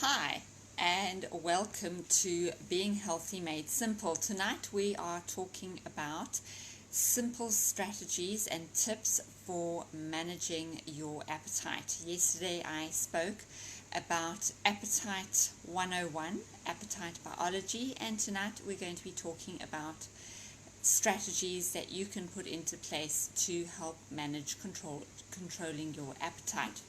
Hi, and welcome to Being Healthy Made Simple. Tonight we are talking about simple strategies and tips for managing your appetite. Yesterday I spoke about Appetite 101, appetite biology, and tonight we're going to be talking about strategies that you can put into place to help manage controlling your appetite.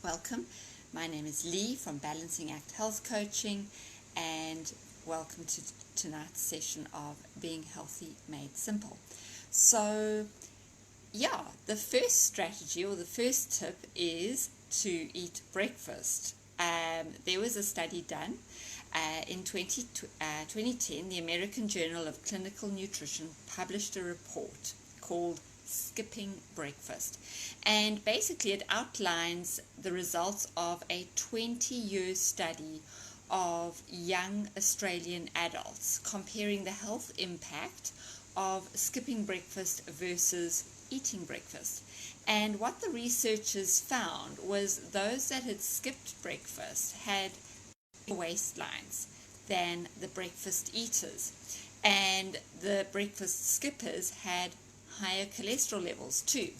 Welcome. My name is Lee from Balancing Act Health Coaching, and welcome to tonight's session of Being Healthy Made Simple. So, the first strategy or the first tip is to eat breakfast. There was a study done in 2010. The American Journal of Clinical Nutrition published a report called Skipping Breakfast, and basically it outlines the results of a 20-year study of young Australian adults comparing the health impact of skipping breakfast versus eating breakfast. And what the researchers found was those that had skipped breakfast had waistlines than the breakfast eaters, and the breakfast skippers had higher cholesterol levels too.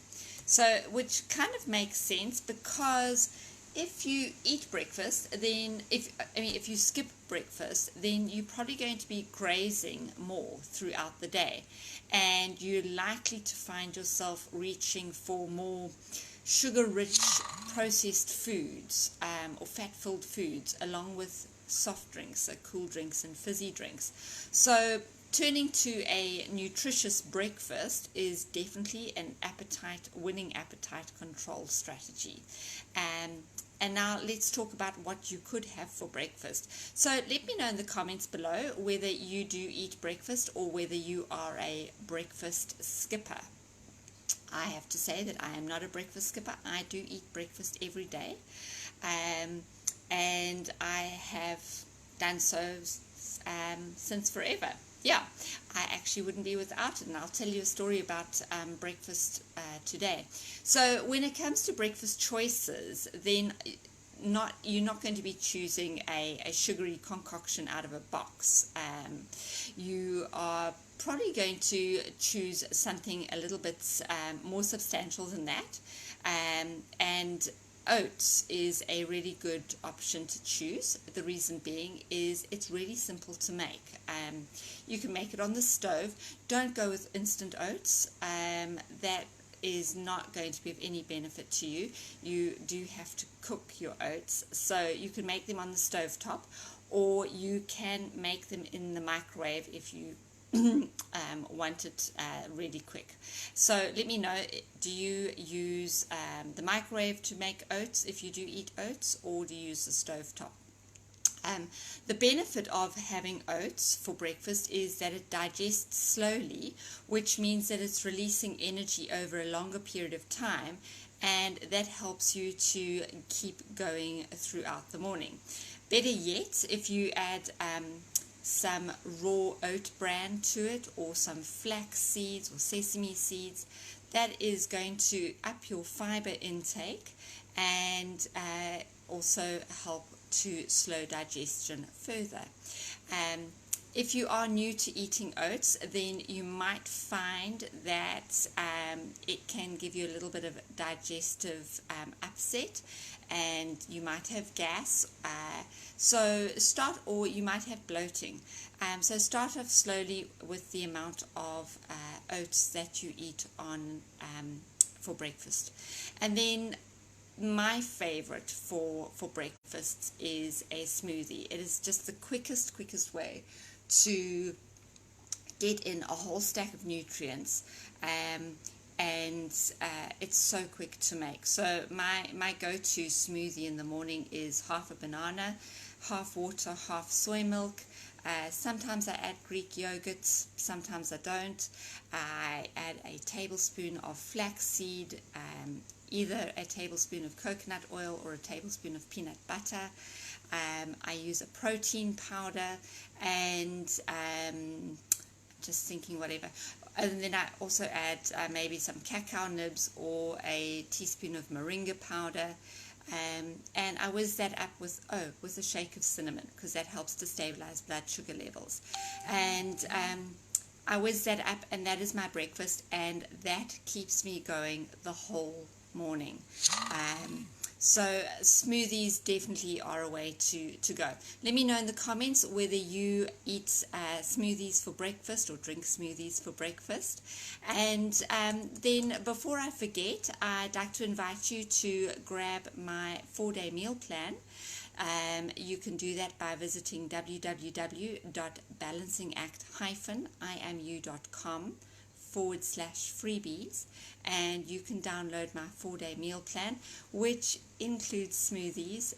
So, which kind of makes sense, because if you eat breakfast, then if you skip breakfast, then you're probably going to be grazing more throughout the day, and you're likely to find yourself reaching for more sugar-rich processed foods or fat-filled foods, along with soft drinks, so cool drinks and fizzy drinks. So turning to a nutritious breakfast is definitely an winning appetite control strategy. And now let's talk about what you could have for breakfast. So let me know in the comments below whether you do eat breakfast or whether you are a breakfast skipper. I have to say that I am not a breakfast skipper. I do eat breakfast every day, and I have done so since forever. I actually wouldn't be without it, and I'll tell you a story about breakfast today. So when it comes to breakfast choices, then you're not going to be choosing a sugary concoction out of a box. You are probably going to choose something a little bit more substantial than that, and oats is a really good option to choose. The reason being is it's really simple to make. You can make it on the stove. Don't go with instant oats. That is not going to be of any benefit to you. You do have to cook your oats, so you can make them on the stove top, or you can make them in the microwave if you want it really quick. So let me know, do you use the microwave to make oats if you do eat oats, or do you use the stove top? The benefit of having oats for breakfast is that it digests slowly, which means that it's releasing energy over a longer period of time, and that helps you to keep going throughout the morning. Better yet, if you add some raw oat bran to it, or some flax seeds or sesame seeds, that is going to up your fiber intake and also help to slow digestion further. If you are new to eating oats, then you might find that it can give you a little bit of digestive upset, and you might have gas. Or you might have bloating. So start off slowly with the amount of oats that you eat on for breakfast. And then my favorite for breakfast is a smoothie. It is just the quickest way to get in a whole stack of nutrients, and it's so quick to make. So my go-to smoothie in the morning is half a banana, half water, half soy milk. Sometimes I add Greek yogurt, sometimes I don't. I add a tablespoon of flaxseed, either a tablespoon of coconut oil or a tablespoon of peanut butter. I use a protein powder, and just thinking whatever. And then I also add maybe some cacao nibs or a teaspoon of moringa powder. And I whiz that up with a shake of cinnamon, because that helps to stabilize blood sugar levels. And I whiz that up, and that is my breakfast, and that keeps me going the whole morning. So smoothies definitely are a way to go. Let me know in the comments whether you eat smoothies for breakfast or drink smoothies for breakfast. And then before I forget, I'd like to invite you to grab my 4-day meal plan. You can do that by visiting www.balancingact-imu.com/freebies, and you can download my 4-day meal plan, which includes smoothies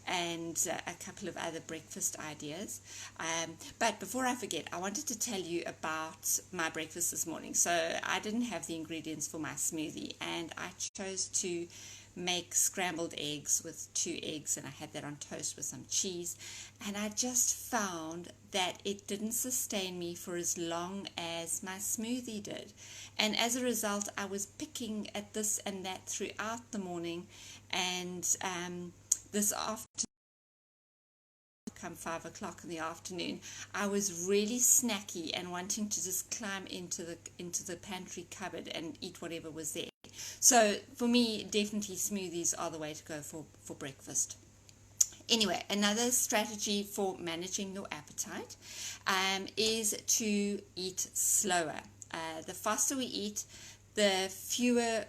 and a couple of other breakfast ideas. But before I forget, I wanted to tell you about my breakfast this morning. So I didn't have the ingredients for my smoothie, and I chose to make scrambled eggs with 2 eggs, and I had that on toast with some cheese, and I just found that it didn't sustain me for as long as my smoothie did. And as a result, I was picking at this and that throughout the morning, and this afternoon, come 5 o'clock in the afternoon, I was really snacky and wanting to just climb into the pantry cupboard and eat whatever was there. So for me, definitely smoothies are the way to go for breakfast. Anyway, another strategy for managing your appetite is to eat slower. The faster we eat, the fewer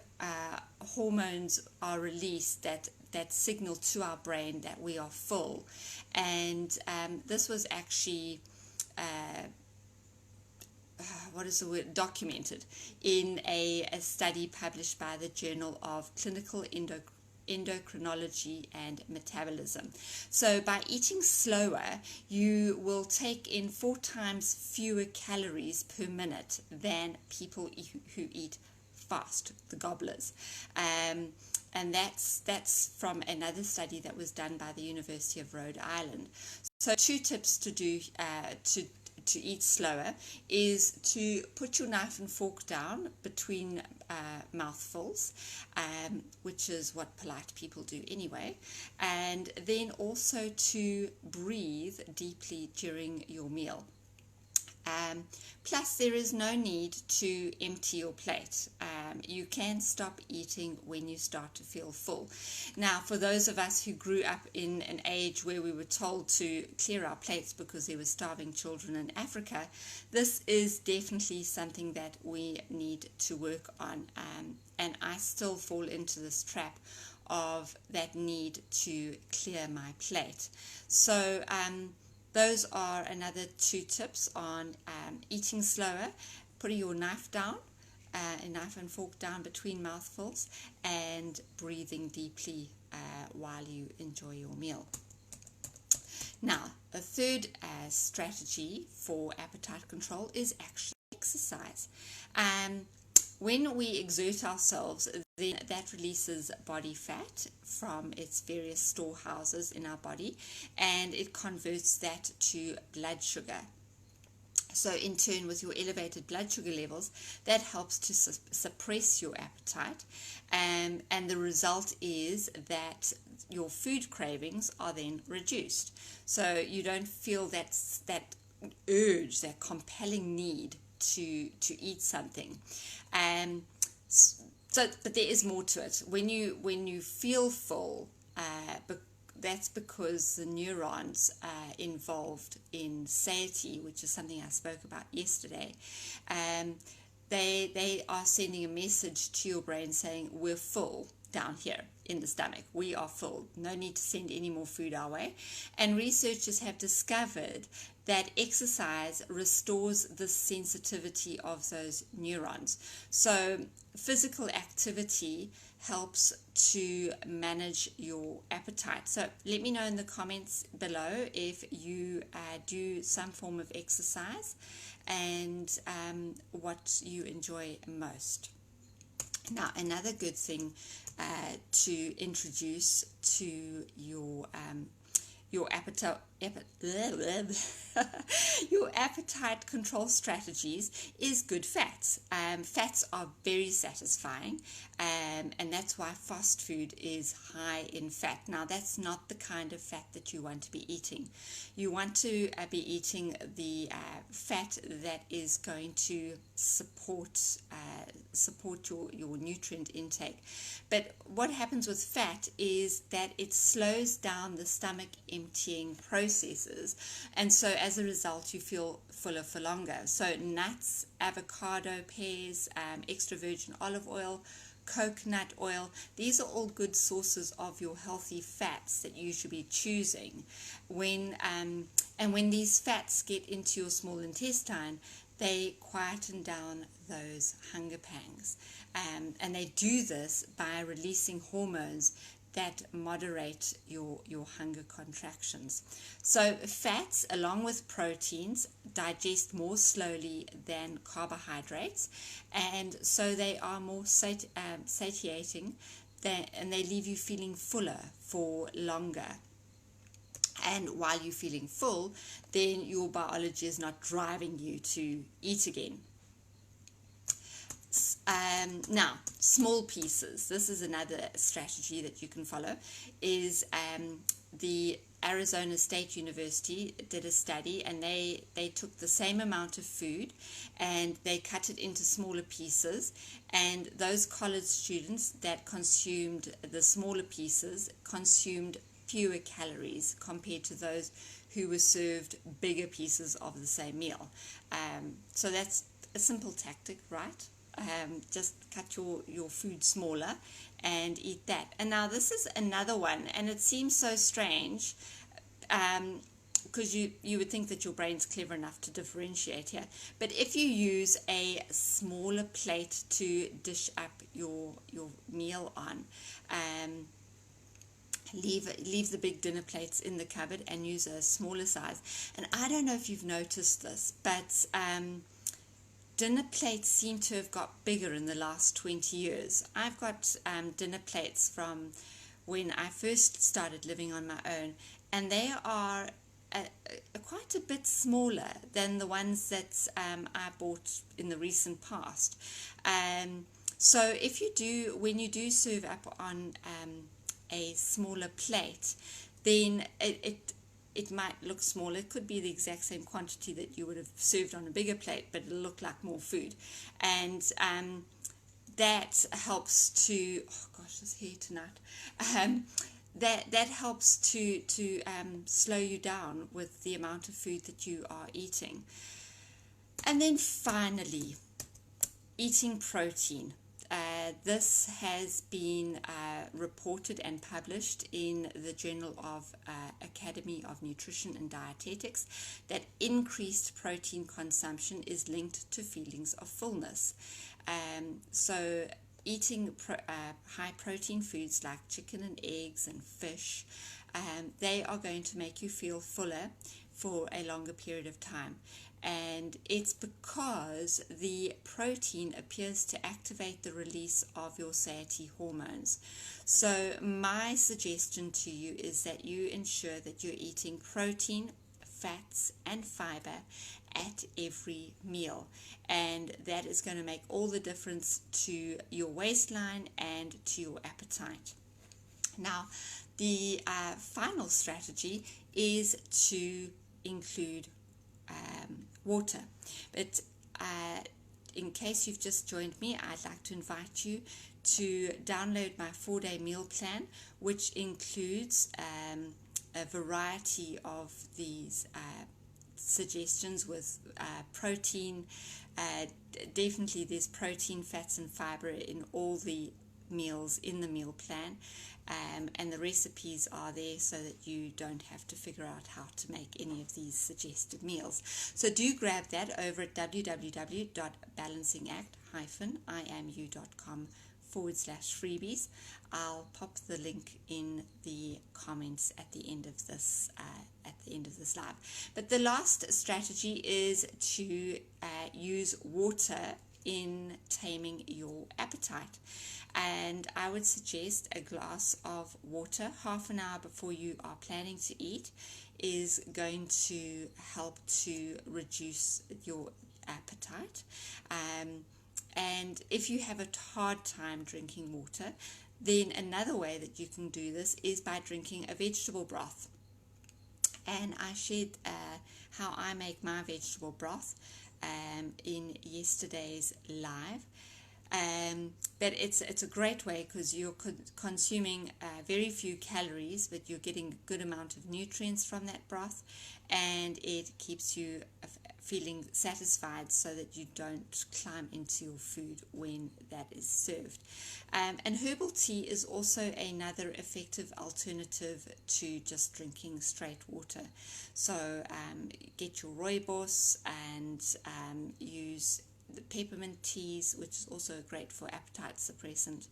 hormones are released that signal to our brain that we are full. And this was actually documented in a study published by the Journal of Clinical Endocrinology and Metabolism. So by eating slower, you will take in 4 times fewer calories per minute than people who eat fast, the gobblers. And that's from another study that was done by the University of Rhode Island. So 2 tips to do to eat slower is to put your knife and fork down between mouthfuls, which is what polite people do anyway, and then also to breathe deeply during your meal. Plus, there is no need to empty your plate. You can stop eating when you start to feel full. Now, for those of us who grew up in an age where we were told to clear our plates because there were starving children in Africa, this is definitely something that we need to work on. And I still fall into this trap of that need to clear my plate. So, those are another 2 tips on eating slower, putting your knife down, a knife and fork down between mouthfuls, and breathing deeply while you enjoy your meal. Now, a third strategy for appetite control is actually exercise. When we exert ourselves, then that releases body fat from its various storehouses in our body, and it converts that to blood sugar. So in turn, with your elevated blood sugar levels, that helps to suppress your appetite, and the result is that your food cravings are then reduced. So you don't feel that urge, that compelling need to eat something. But there is more to it. When you feel full, that's because the neurons involved in satiety, which is something I spoke about yesterday, they are sending a message to your brain saying, we're full down here in the stomach. We are full. No need to send any more food our way. And researchers have discovered that exercise restores the sensitivity of those neurons. So physical activity helps to manage your appetite. So let me know in the comments below if you do some form of exercise and what you enjoy most. Now, another good thing to introduce to your your appetite your appetite control strategies is good fats. Fats are very satisfying, and that's why fast food is high in fat. Now, that's not the kind of fat that you want to be eating. You want to be eating the fat that is going to support your nutrient intake. But what happens with fat is that it slows down the stomach emptying processes, and so as a result you feel fuller for longer. So nuts, avocado, pears, extra virgin olive oil, coconut oil, these are all good sources of your healthy fats that you should be choosing. When these fats get into your small intestine, they quieten down those hunger pangs, and they do this by releasing hormones that moderate your hunger contractions. So fats, along with proteins, digest more slowly than carbohydrates, and so they are more satiating, and they leave you feeling fuller for longer. And while you're feeling full, then your biology is not driving you to eat again. Now, small pieces. This is another strategy that you can follow. Is the Arizona State University did a study, and they took the same amount of food and they cut it into smaller pieces, and those college students that consumed the smaller pieces consumed fewer calories compared to those who were served bigger pieces of the same meal. So that's a simple tactic, right? Just cut your food smaller and eat that. And now this is another one, and it seems so strange because you would think that your brain's clever enough to differentiate here. But if you use a smaller plate to dish up your meal on, leave the big dinner plates in the cupboard and use a smaller size. And I don't know if you've noticed this, but dinner plates seem to have got bigger in the last 20 years. I've got dinner plates from when I first started living on my own, and they are quite a bit smaller than the ones that I bought in the recent past. So when you do serve up on a smaller plate, then it might look small. It could be the exact same quantity that you would have served on a bigger plate, but it'll look like more food. And that helps to, oh gosh, this hair tonight. That helps to slow you down with the amount of food that you are eating. And then finally, eating protein. This has been reported and published in the Journal of Academy of Nutrition and Dietetics that increased protein consumption is linked to feelings of fullness. So eating high protein foods like chicken and eggs and fish, they are going to make you feel fuller for a longer period of time. And it's because the protein appears to activate the release of your satiety hormones. So my suggestion to you is that you ensure that you're eating protein, fats, and fiber at every meal. And that is going to make all the difference to your waistline and to your appetite. Now, the final strategy is to include water. But in case you've just joined me, I'd like to invite you to download my 4-day meal plan, which includes a variety of these suggestions with protein. Definitely there's protein, fats, and fiber in all the meals in the meal plan, and the recipes are there so that you don't have to figure out how to make any of these suggested meals. So do grab that over at www.balancingact-imu.com/freebies. I'll pop the link in the comments at the end of this live. But the last strategy is to use water in taming your appetite. And I would suggest a glass of water half an hour before you are planning to eat is going to help to reduce your appetite. And if you have a hard time drinking water, then another way that you can do this is by drinking a vegetable broth. And I shared how I make my vegetable broth in yesterday's live. But it's a great way because you're consuming very few calories, but you're getting a good amount of nutrients from that broth, and it keeps you feeling satisfied so that you don't climb into your food when that is served. And herbal tea is also another effective alternative to just drinking straight water. So get your rooibos and use the peppermint teas, which is also great for appetite suppressant,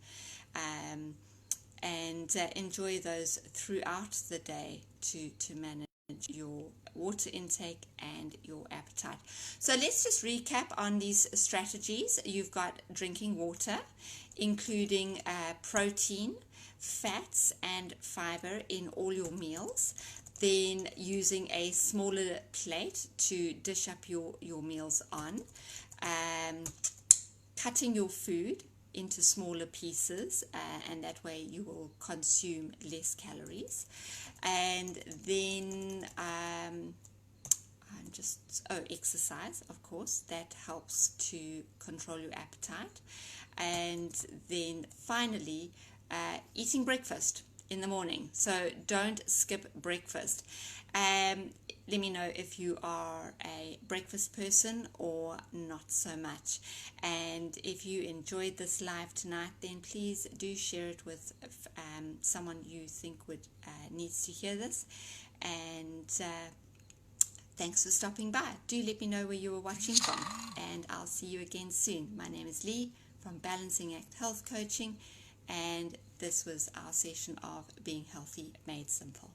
and enjoy those throughout the day to manage your water intake and your appetite. So let's just recap on these strategies. You've got drinking water, including protein, fats and fiber in all your meals. Then using a smaller plate to dish up your meals on. Cutting your food into smaller pieces, and that way you will consume less calories. And then exercise, of course, that helps to control your appetite. And then finally, eating breakfast in the morning. So don't skip breakfast. Let me know if you are a breakfast person or not so much. And if you enjoyed this live tonight, then please do share it with someone you think needs to hear this. And thanks for stopping by. Do let me know where you were watching from, and I'll see you again soon. My name is Lee from Balancing Act Health Coaching, and this was our session of Being Healthy Made Simple.